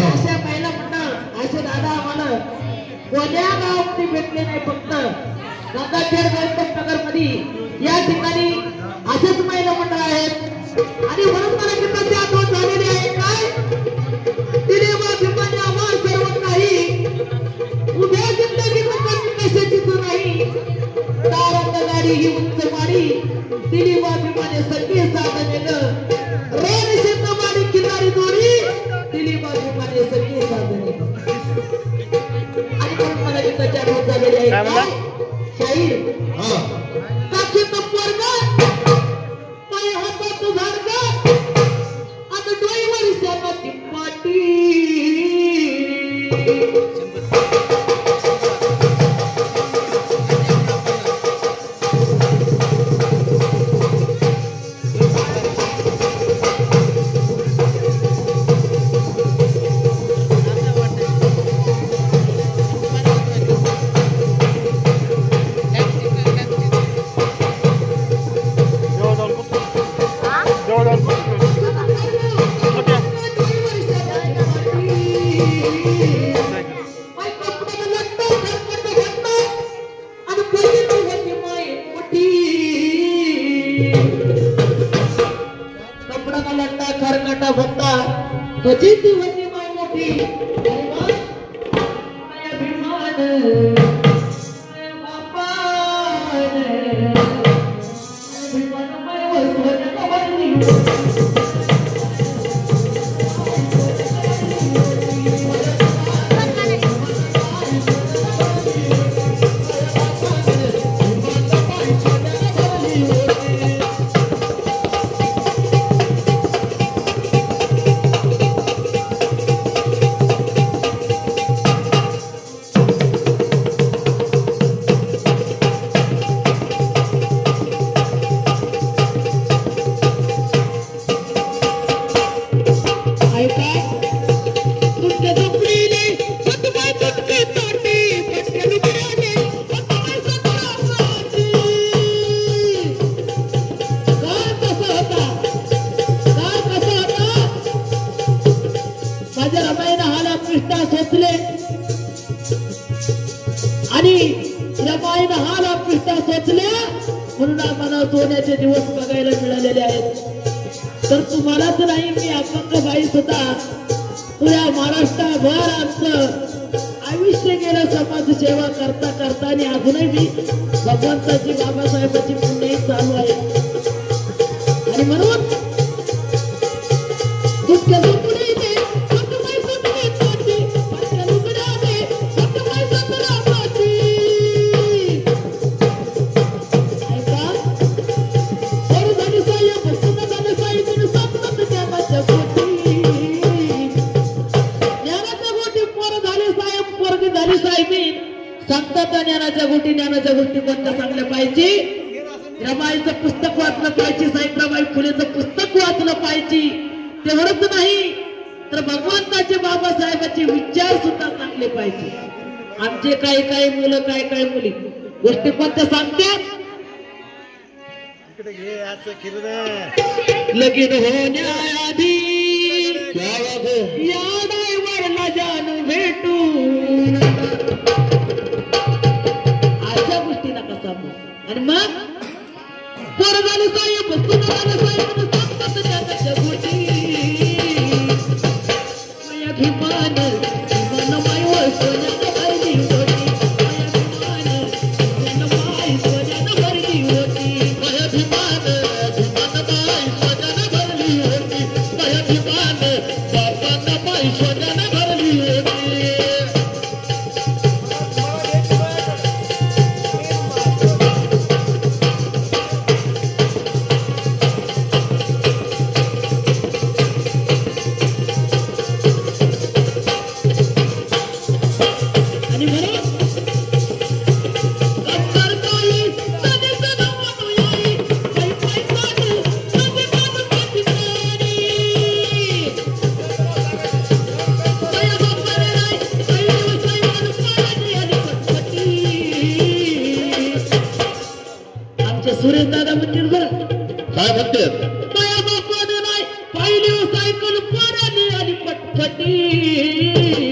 अशा महिला मंडळ असे दादा आम्हाला कोण्या गावामध्ये भेटले नाही. फक्त गंगाखेड गणपतनगर मध्ये या ठिकाणी असेच महिला मंडळ आहेत आणि म्हणून मला किती आठवण झालेली आहे. काय तिने माध्यमाने आम्हाला सर्व काही उभ्या जिंदगी कशाचीच नाही. दारात गाडी ही उंच माडी दिली माध्यमाने सगळे साधनेलं रेल शेतमाडी किनारी दोरी दिली माध्यमाने सगळे साधने. आणि म्हणून मला किती आठवण झालेली आहे. शाहीर काशीत पोरगा पाय हातात झाडगा आता डोईवर शेताची पाटी. ती होती माय मोठी अभिमान बापा अभिमान माय वसवल्या सोन्याचे दिवस बघायला मिळालेले आहेत. तर तुम्हालाच नाही मी अपंग बाई सुद्धा पुऱ्या महाराष्ट्रभर आमचं आयुष्य गेलं समाज सेवा करता करता आणि अजूनही मी भगवंताची बाबासाहेबांची पुण्यही चालू आहे. आणि म्हणून ज्ञानाच्या गोष्टी कोणत्या चांगल्या पाहिजे. रमाईचं पुस्तक वाचलं पाहिजे, सावित्रीबाई फुलेचं पुस्तक वाचलं पाहिजे. तेवढंच नाही तर भगवंताचे बाबासाहेबांचे विचार सुद्धा चांगले पाहिजे. आमचे काही मुलं काही मुली गोष्टी कोणत्या सांगतात. लगीन होण्याआधी या ड्रायव्हरला जानू भेटू आणि मग पोर झाले साहेब झालं साहेब सांगतात गोटी अभिमान मन माय सोन्यानं भरली होती अभिमान माय सोन्यानं भरली होती अभिमान माय सोन्यानं भरली होती अभिमान बापानं माय सोन्यानं भरली होती. सुरेश दादा म्हणतील बरं काय म्हणतात. माया बापाने नाही पाहिली सायकल पोराने आणि पटकन साठी